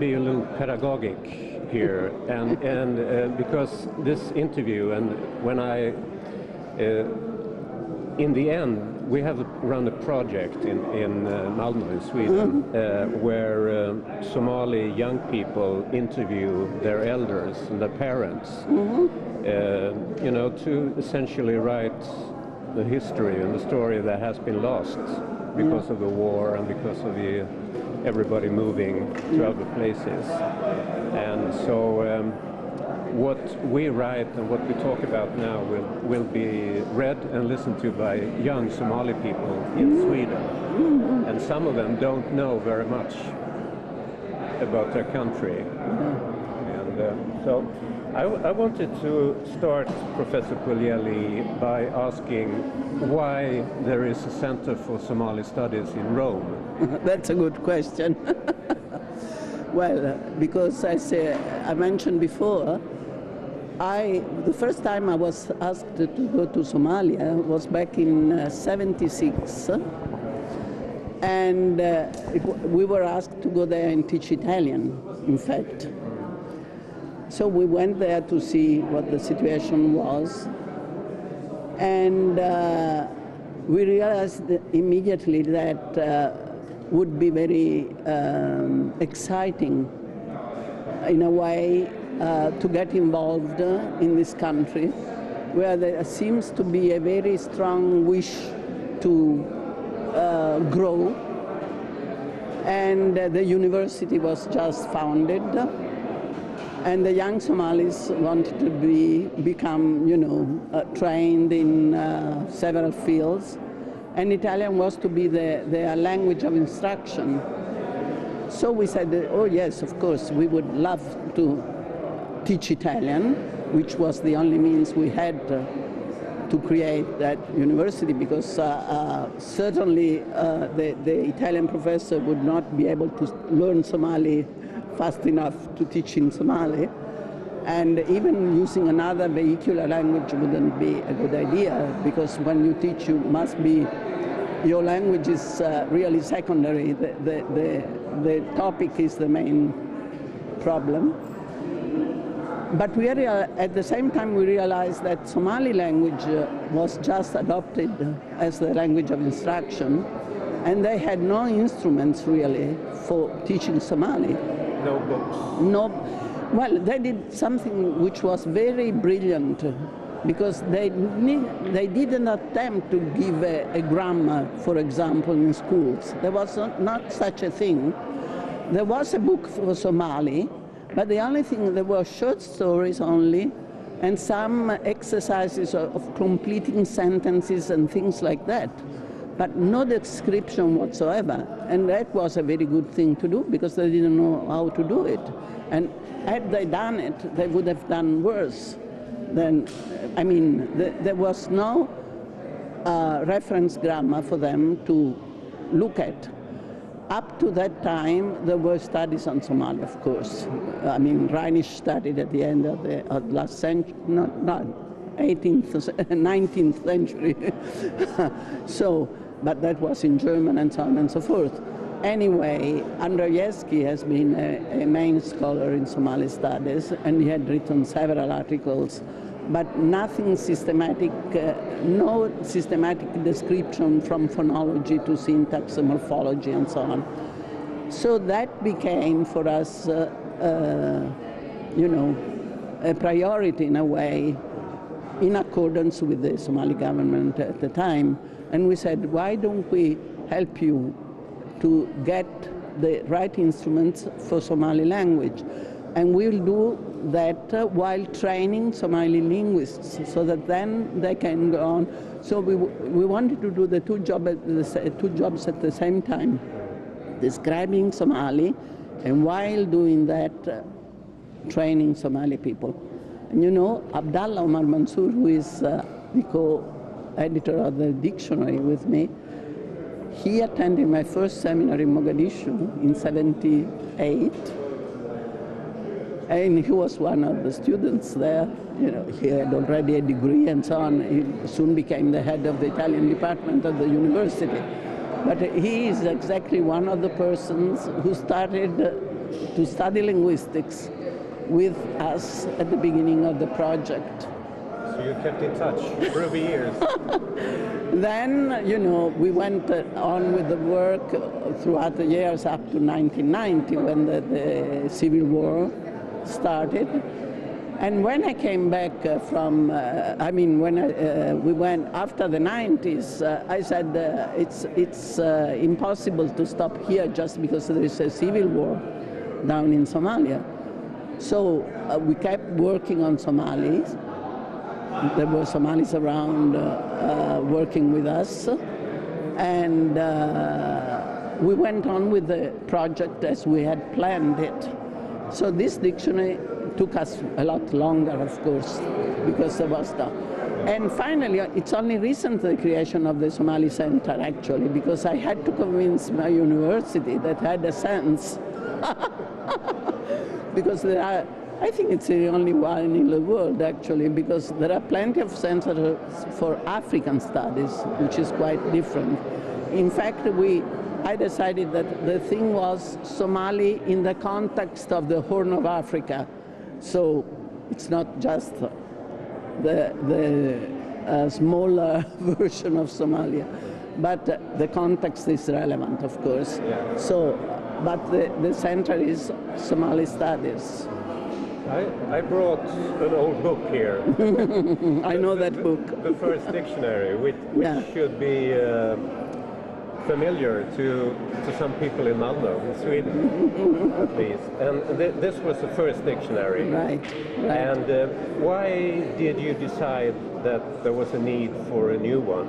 be a little pedagogic here, and because this interview, and when in the end, we have run a project in Malmö, in Sweden, where Somali young people interview their elders and their parents, you know, to essentially write the history and the story that has been lost because of the war and because of everybody moving to other places. And so what we write and what we talk about now will be read and listened to by young Somali people in Sweden. And some of them don't know very much about their country. And so I wanted to start, Professor Puglielli, by asking why there is a Center for Somali Studies in Rome. That's a good question. Well, because as I mentioned before, the first time I was asked to go to Somalia was back in '76, and we were asked to go there and teach Italian, in fact. So we went there to see what the situation was, and we realized immediately that would be very exciting in a way to get involved in this country where there seems to be a very strong wish to grow, and the university was just founded, and the young Somalis wanted to become, you know, trained in several fields, and Italian was to be their language of instruction. So we said, oh yes, of course, we would love to teach Italian, which was the only means we had to create that university, because certainly the Italian professor would not be able to learn Somali fast enough to teach in Somali, and even using another vehicular language wouldn't be a good idea, because when you teach, your language is really secondary. The topic is the main problem. But at the same time we realized that Somali language was just adopted as the language of instruction, and they had no instruments really for teaching Somali. No books. No. Well, they did something which was very brilliant, because they didn't attempt to give a grammar, for example, in schools. There was not such a thing. There was a book for Somali, but the only thing, there were short stories only, and some exercises of completing sentences and things like that, but no description whatsoever. And that was a very good thing to do, because they didn't know how to do it. And had they done it, they would have done worse. Then, I mean, there was no reference grammar for them to look at. Up to that time, there were studies on Somali, of course. I mean, Rheinisch studied at the end of the last century, not 18th, 19th century. So, but that was in German and so on and so forth. Anyway, Andrzejewski has been a main scholar in Somali studies, and he had written several articles, but nothing systematic, no systematic description from phonology to syntax and morphology and so on. So that became for us, you know, a priority in a way, in accordance with the Somali government at the time. And we said, why don't we help you to get the right instruments for Somali language? And we'll do that while training Somali linguists, so that then they can go on. So we wanted to do the two jobs at the same time, describing Somali, and while doing that, training Somali people. And you know, Abdallah Omar Mansour, who is the co-editor of the dictionary with me, he attended my first seminar in Mogadishu in '78. And he was one of the students there. You know, he had already a degree and so on. He soon became the head of the Italian department of the university. But he is exactly one of the persons who started to study linguistics with us at the beginning of the project. So you kept in touch for over years. Then, we went on with the work throughout the years up to 1990 when the Civil War started. And when I came back we went after the 90s, I said it's impossible to stop here just because there is a civil war down in Somalia. So we kept working on Somalis. There were Somalis around working with us. And we went on with the project as we had planned it. So this dictionary took us a lot longer, of course, because there was stuff. And finally, it's only recent the creation of the Somali Center, actually, because I had to convince my university that had a sense. Because there are, I think it's the only one in the world, actually, because there are plenty of centers for African studies, which is quite different. In fact, I decided that the thing was Somali in the context of the Horn of Africa. So it's not just the smaller version of Somalia, but the context is relevant, of course. Yeah. So, but the center is Somali studies. I brought an old book here. I know that book. The first dictionary, which should be familiar to some people in Malmö, in Sweden, at least. And this was the first dictionary. Right. And why did you decide that there was a need for a new one?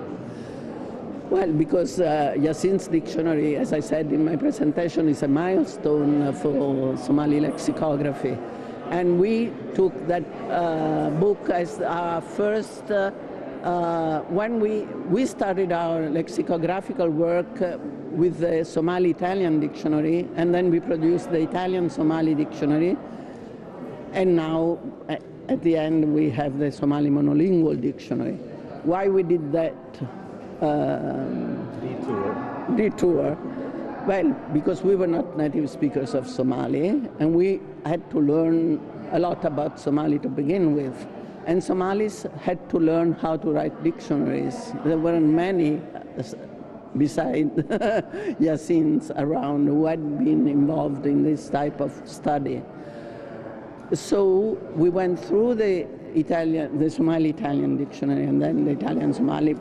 Well, because Yasin's dictionary, as I said in my presentation, is a milestone for Somali lexicography. And we took that book as our first, when we started our lexicographical work with the Somali-Italian dictionary, and then we produced the Italian-Somali dictionary, and now at the end we have the Somali monolingual dictionary. Why we did that detour? Well, because we were not native speakers of Somali, and we had to learn a lot about Somali to begin with. And Somalis had to learn how to write dictionaries. There weren't many beside Yasin's around who had been involved in this type of study. So we went through the Somali-Italian dictionary and then the Italian-Somali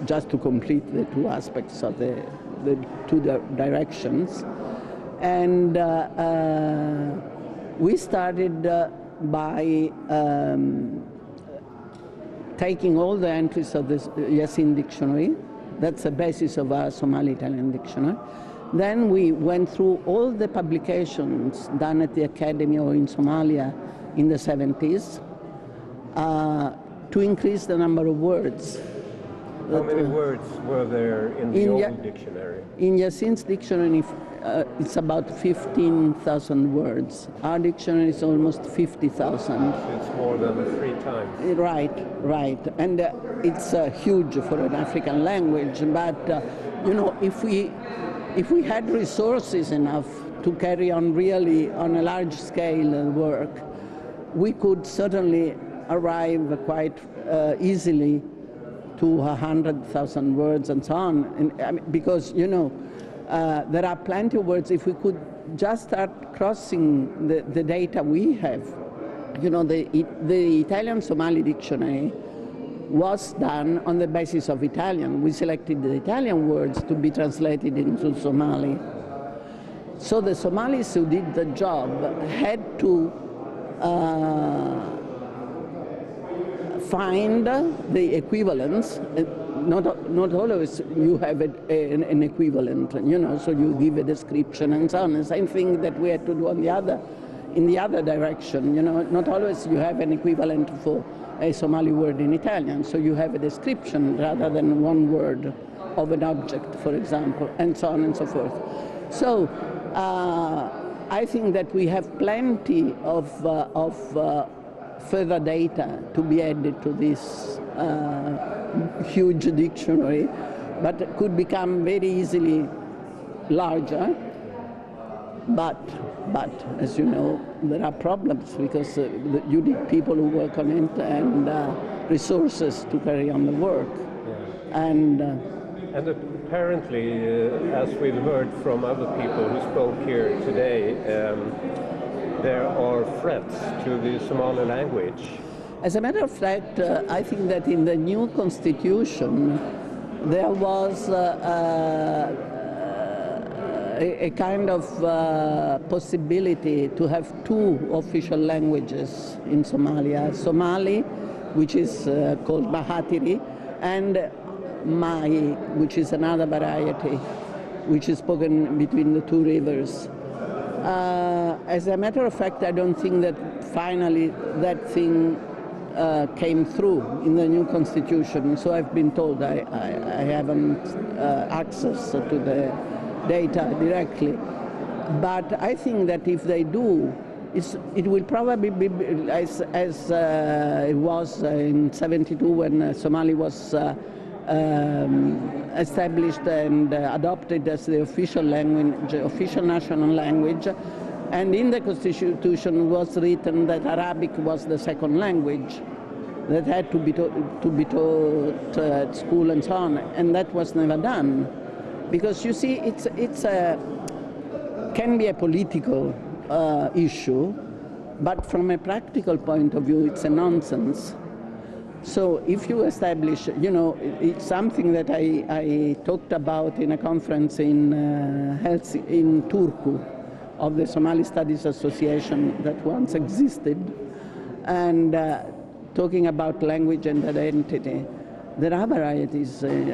just to complete the two aspects of the two directions. And we started by taking all the entries of the Yasin dictionary. That's the basis of our Somali-Italian dictionary. Then we went through all the publications done at the Academy or in Somalia in the 70s to increase the number of words. How many words were there in the old dictionary? In Yasin's dictionary, it's about 15,000 words. Our dictionary is almost 50,000. It's more than 3 times. Right. And it's huge for an African language. But, if we had resources enough to carry on really on a large scale work, we could certainly arrive quite easily to 100,000 words and so on. And, because, there are plenty of words. If we could just start crossing the data we have, the Italian-Somali dictionary was done on the basis of Italian. We selected the Italian words to be translated into Somali. So the Somalis who did the job had to find the equivalents. Not always you have an equivalent, so you give a description and so on. The same thing that we had to do in the other direction. Not always you have an equivalent for a Somali word in Italian, so you have a description rather than one word of an object, for example, and so on and so forth. So I think that we have plenty of further data to be added to this huge dictionary, but it could become very easily larger. But as you know, there are problems because you need people who work on it and resources to carry on the work. Yeah. And apparently, as we've heard from other people who spoke here today, there are threats to the Somali language. as a matter of fact, I think that in the new constitution there was a kind of possibility to have two official languages in Somalia. Somali, which is called Mahatiri, and Mai, which is another variety, which is spoken between the two rivers. As a matter of fact, I don't think that finally that thing came through in the new constitution, so I've been told. I haven't access to the data directly. But I think that if they do, it will probably be as it was in '72 when Somali was established and adopted as the official language, official national language. And in the constitution was written that Arabic was the second language that had to be taught at school and so on, and that was never done. Because you see, can be a political issue, but from a practical point of view, it's a nonsense. So if you establish, it's something that I talked about in a conference in Turku of the Somali Studies Association that once existed, and talking about language and identity. There are varieties in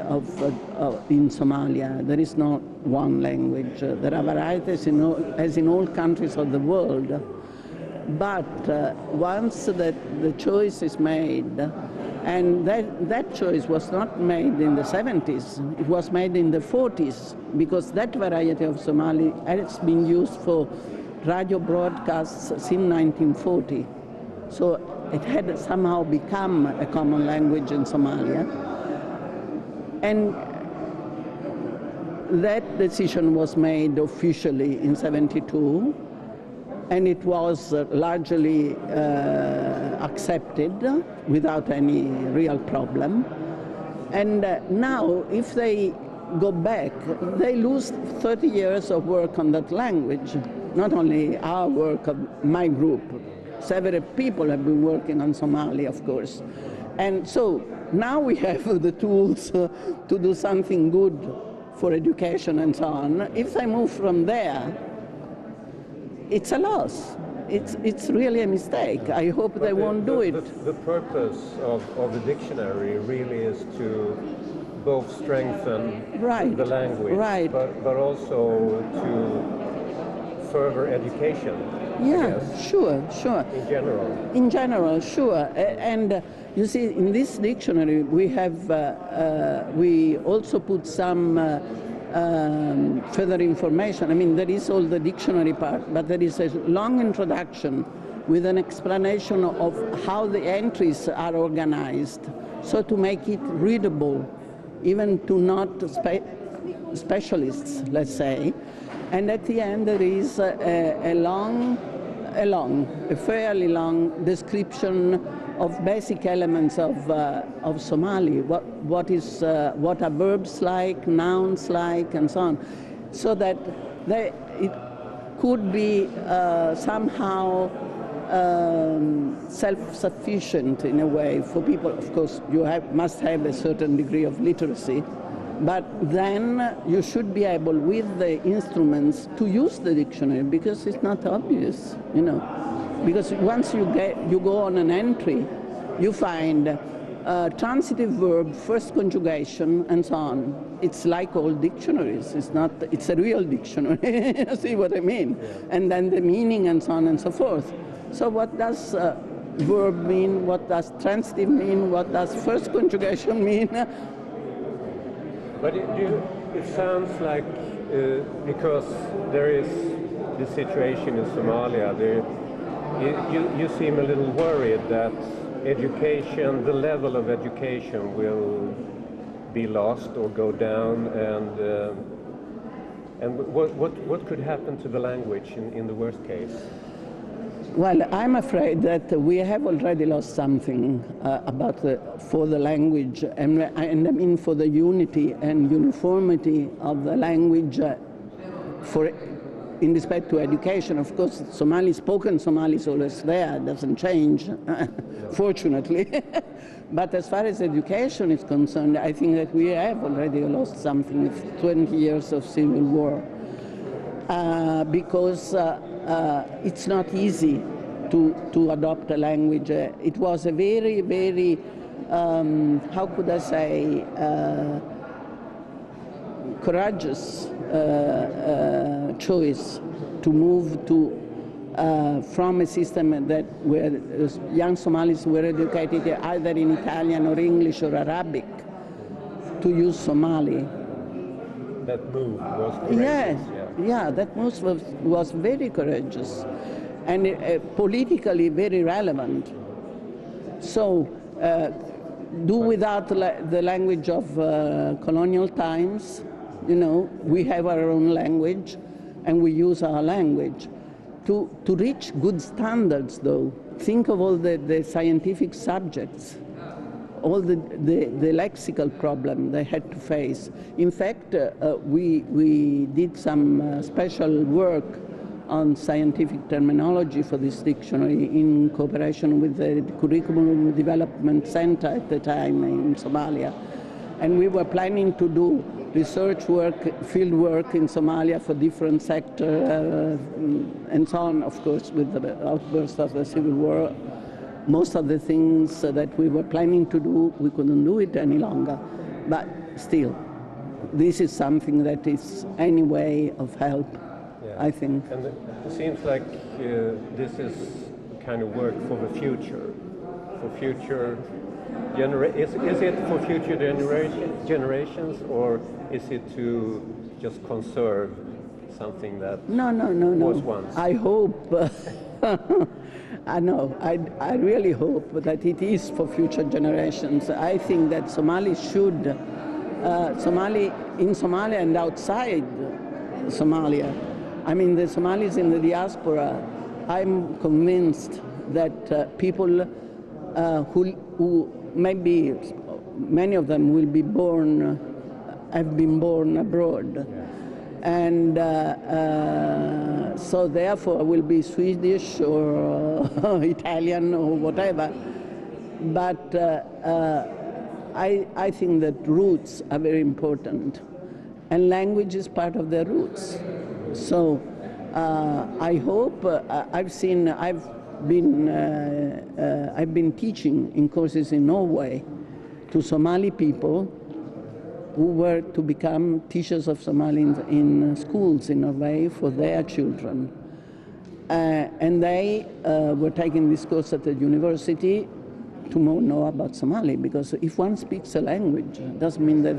Somalia. There is not one language. There are varieties as in all countries of the world. But once the choice is made, and that choice was not made in the 70s, it was made in the 40s, because that variety of Somali has been used for radio broadcasts since 1940. So it had somehow become a common language in Somalia. And that decision was made officially in '72, and it was largely accepted without any real problem. And now, if they go back, they lose 30 years of work on that language. Not only our work, of my group, several people have been working on Somali, of course. And so now we have the tools to do something good for education and so on. If they move from there, it's a loss. It's really a mistake. I hope they won't do it. The purpose of the dictionary really is to both strengthen the language, but also to further education. Yeah, sure. In general, sure. And you see, in this dictionary, we have we also put some further information. I mean, there is all the dictionary part, but there is a long introduction with an explanation of how the entries are organized, so to make it readable, even to not specialists, let's say. And at the end, there is a fairly long description of basic elements of Somali. What are verbs like, nouns like, and so on, so that it could be somehow self-sufficient in a way for people. Of course, you must have a certain degree of literacy. But then you should be able, with the instruments, to use the dictionary, because it's not obvious, Because once you go on an entry, you find transitive verb, first conjugation, and so on. It's like all dictionaries. It's a real dictionary. You see what I mean? Yeah. And then the meaning, and so on and so forth. So what does verb mean? What does transitive mean? What does first conjugation mean? But it sounds like, because there is the situation in Somalia, you seem a little worried that education, the level of education will be lost or go down, And what could happen to the language in the worst case? Well, I'm afraid that we have already lost something for the language, and I mean for the unity and uniformity of the language in respect to education. Of course, spoken Somali is always there, doesn't change, fortunately. But as far as education is concerned, I think that we have already lost something with 20 years of civil war. Because it's not easy to adopt a language. It was a very, very, how could I say, courageous choice to move from a system where young Somalis were educated either in Italian or English or Arabic to use Somali. That move was courageous. Yeah, that move was very courageous and politically very relevant. So, do without the language of colonial times, we have our own language and we use our language. To reach good standards, though, think of all the scientific subjects, all the lexical problem they had to face. In fact, we did some special work on scientific terminology for this dictionary in cooperation with the Curriculum Development Center at the time in Somalia. And we were planning to do research work, field work in Somalia for different sectors, and so on, of course, with the outburst of the civil war. Most of the things that we were planning to do, we couldn't do it any longer. But still, this is something that is any way of help, I think. And it seems like this is kind of work for the future, is it for future generations, or is it to just conserve something that was once? I hope. I know. I really hope that it is for future generations. I think that Somali should, in Somalia and outside Somalia, I mean the Somalis in the diaspora, I'm convinced that people who maybe many of them will be have been born abroad. And so therefore will be Swedish or Italian or whatever. But I think that roots are very important, and language is part of their roots. So I hope I've been teaching in courses in Norway to Somali people who were to become teachers of Somali in schools in Norway for their children. And they were taking this course at the university to know about Somali, because if one speaks a language, it doesn't mean that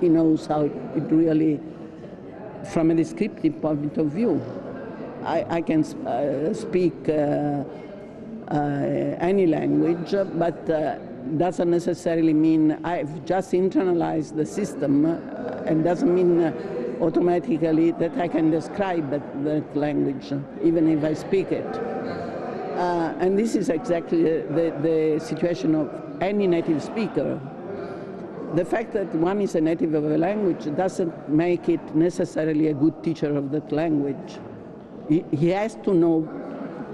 he knows how it really, from a descriptive point of view. I can speak any language, but doesn't necessarily mean I've just internalized the system, and doesn't mean automatically that I can describe that language, even if I speak it. And this is exactly the situation of any native speaker. The fact that one is a native of a language doesn't make it necessarily a good teacher of that language. He has to know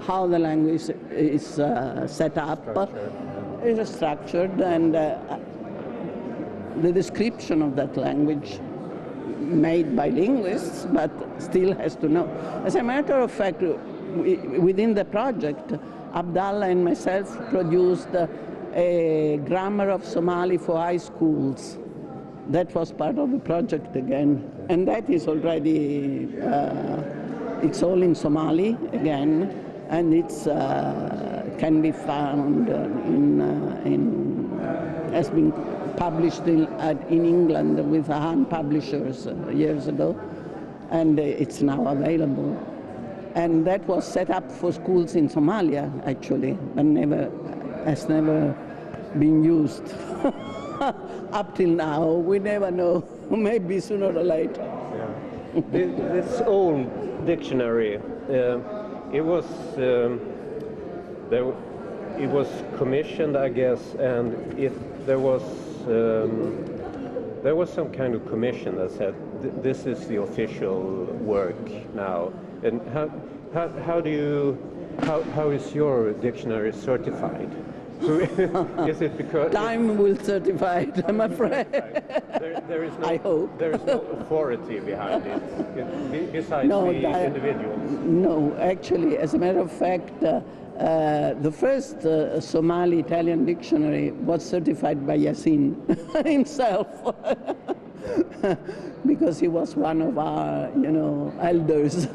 how the language is set up, is structured, and the description of that language made by linguists, but still has to know. As a matter of fact, within the project, Abdallah and myself produced a grammar of Somali for high schools. That was part of the project again, and that is already, it's all in Somali again, and it's can be found has been published in England with Han Publishers years ago, and it's now available. And that was set up for schools in Somalia, actually, but has never been used up till now. We never know, maybe sooner or later. Yeah. This old dictionary, it was it was commissioned, I guess, and if there was some kind of commission that said this is the official work now. And how is your dictionary certified? Is it because time will certify it, I'm afraid? There is no, I hope. there is no authority behind it, besides the individuals. No, actually, as a matter of fact, the first Somali Italian dictionary was certified by Yassin himself, because he was one of our, elders.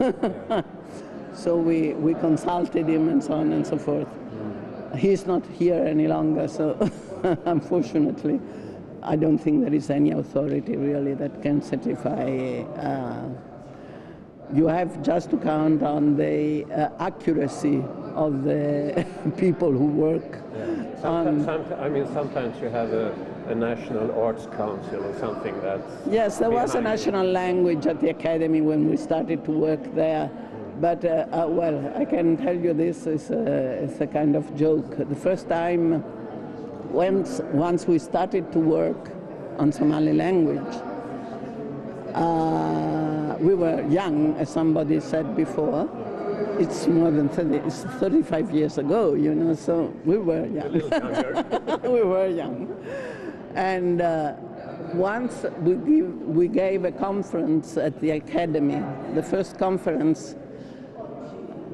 So we consulted him and so on and so forth. He's not here any longer, so unfortunately, I don't think there is any authority really that can certify. You have just to count on the accuracy of the people who work. Yeah. Sometimes you have a national arts council or something that's... Yes, there was a national language at the academy when we started to work there. But, well, I can tell you this is a kind of joke. The first time, once we started to work on Somali language, we were young, as somebody said before. It's more than 35 years ago, so we were young. A little younger. We were young. And once we gave a conference at the academy, the first conference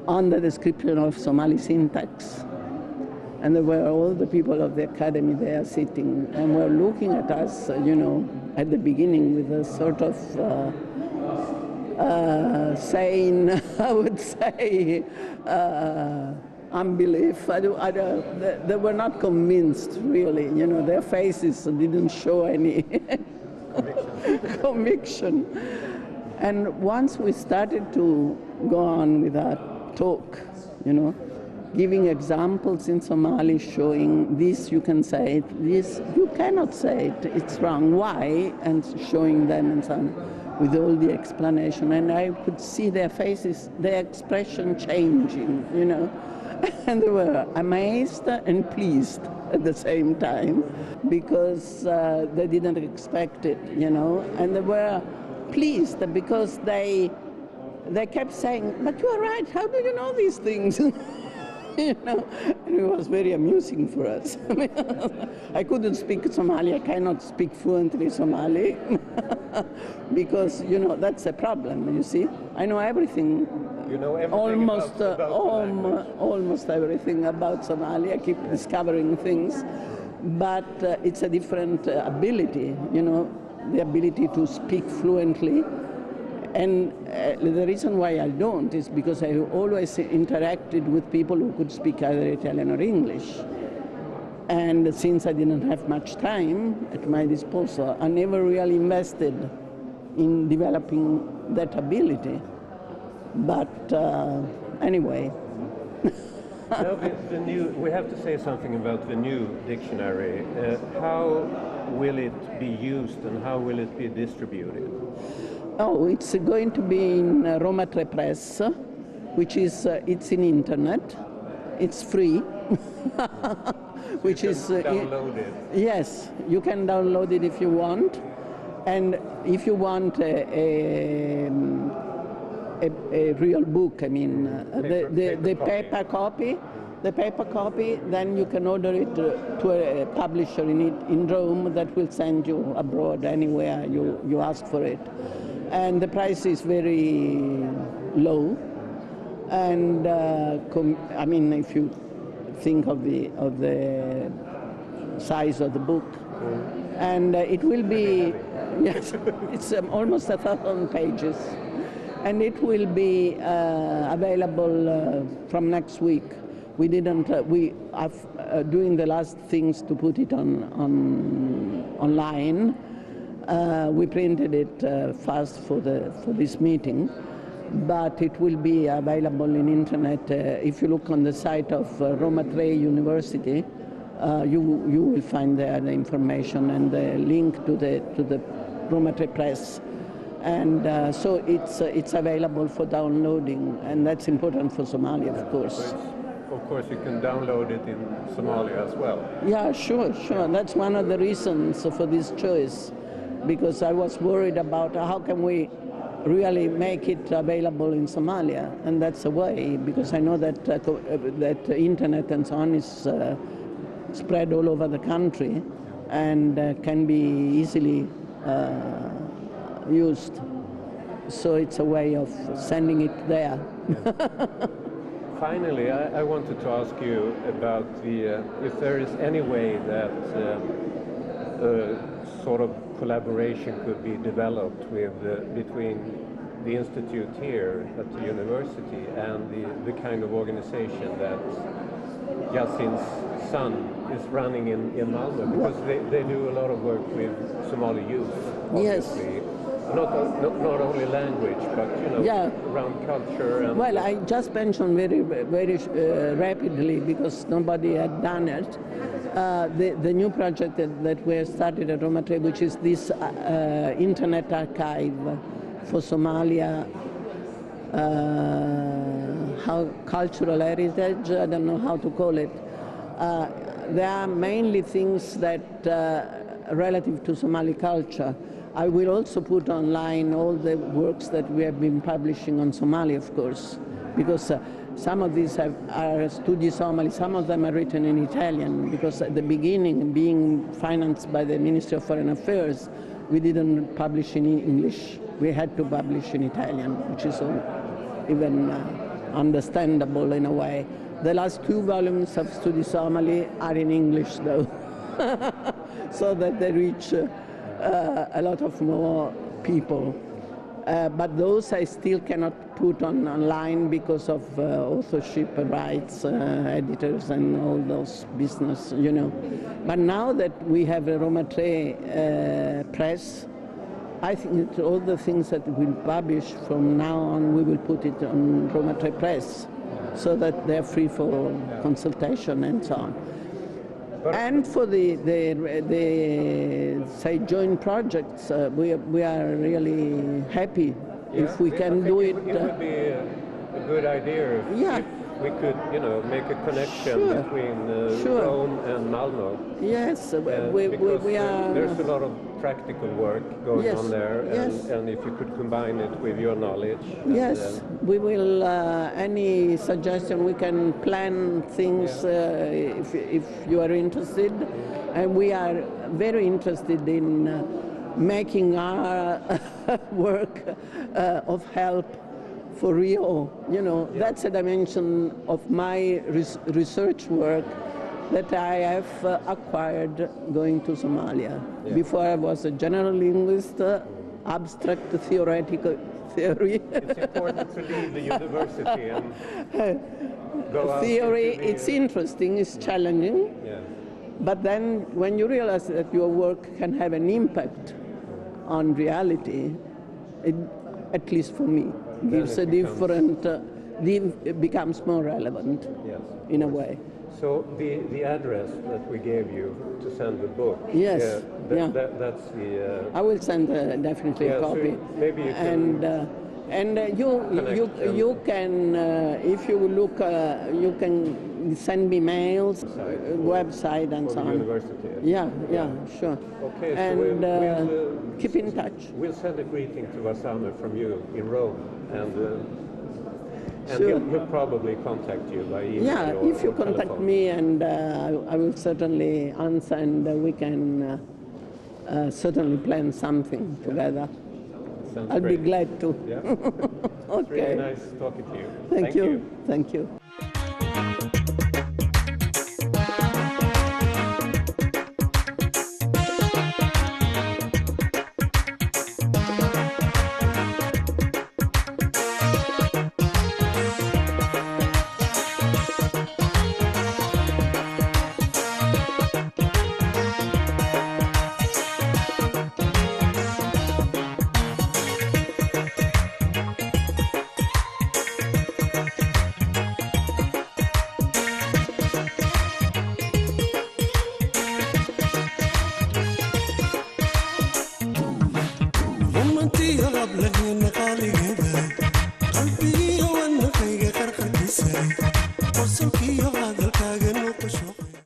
on the description of Somali syntax. And there were all the people of the academy there sitting and were looking at us, at the beginning with a sort of sane, I would say, unbelief. They were not convinced, really. Their faces didn't show any conviction. And once we started to go on with our talk, giving examples in Somali, showing this you can say it, this you cannot say it, it's wrong, why, and showing them and so on, with all the explanation. And I could see their faces, their expression changing, and they were amazed and pleased at the same time, because they didn't expect it, and they were pleased because they kept saying, but you are right, how do you know these things? And it was very amusing for us. I couldn't speak Somali, I cannot speak fluently Somali, because, that's a problem, you see. I know everything. You know everything almost everything about Somali. I keep discovering things, but it's a different ability, the ability to speak fluently. And the reason why I don't is because I always interacted with people who could speak either Italian or English. And since I didn't have much time at my disposal, I never really invested in developing that ability. But anyway. Now we have to say something about the new dictionary. How will it be used and how will it be distributed? Oh, it's going to be in Roma Press, which is it's in internet. It's free. Which is download it. Yes, you can download it if you want, and if you want a real book, I mean, the paper copy. The paper copy, then you can order it to a publisher in Rome that will send you abroad anywhere you ask for it. And the price is very low. And I mean, if you think of the size of the book, and it will be, yes, it's almost 1,000 pages, and it will be available from next week. We didn't. We are doing the last things to put it online. We printed it fast for this meeting, but it will be available in internet. If you look on the site of Roma University, you will find there the information and the link to the Roma Press. And so it's available for downloading, and that's important for Somalia, of course. So of course, you can download it in Somalia as well. Yeah, sure. That's one of the reasons for this choice, because I was worried about how can we really make it available in Somalia, and that's a way, because I know that that internet and so on is spread all over the country and can be easily used. So it's a way of sending it there. Finally, I wanted to ask you about if there is any way that sort of collaboration could be developed between the institute here at the university and the kind of organization that Yasin's son is running in Malmö, because they do a lot of work with Somali youth, obviously. Yes. Not only language, but around culture. And well, I just mentioned very rapidly, because nobody had done it. The new project that we have started at Roma, which is this internet archive for Somalia, cultural heritage. I don't know how to call it. There are mainly things that relative to Somali culture. I will also put online all the works that we have been publishing on Somali, of course, because some of these are Studi Somali, some of them are written in Italian, because at the beginning, being financed by the Ministry of Foreign Affairs, we didn't publish in English. We had to publish in Italian, which is even understandable in a way. The last 2 volumes of Studi Somali are in English, though, so that they reach a lot of more people. But those I still cannot put online because of authorship rights, editors and all those business, But now that we have a Roma press, I think that all the things that we'll publish from now on, we will put it on Roma press, so that they're free for consultation and so on. And for the say joint projects, we are really happy if we can do it. It would be a good idea if we could, make a connection between Rome and Malmö. Yes, we are. There's a lot of practical work going on there, and if you could combine it with your knowledge. Yes, we will. Any suggestion, we can plan things if you are interested, and we are very interested in making our work of help for real. That's a dimension of my research work that I have acquired going to Somalia. Before I was a general linguist, abstract theoretical theory. It's important to leave the university and go out. Theory, it's interesting, it's challenging, but then when you realize that your work can have an impact on reality, at least for me, gives a different, it becomes more relevant in a way. So the address that we gave you to send the book, yes, that's the... I will send definitely a copy. So maybe you can... And you can, if you look, you can send me mails, website and so on. University. Yeah, sure. Okay, and so we'll keep in touch. We'll send a greeting to Wasame from you in Rome, and sure. he'll probably contact you by email. Yeah, if you contact telephone. me, and I will certainly answer, and we can certainly plan something together. Sounds I'll great. be glad to. Yeah. Okay. It's really nice talking to you. Thank you. Thank you.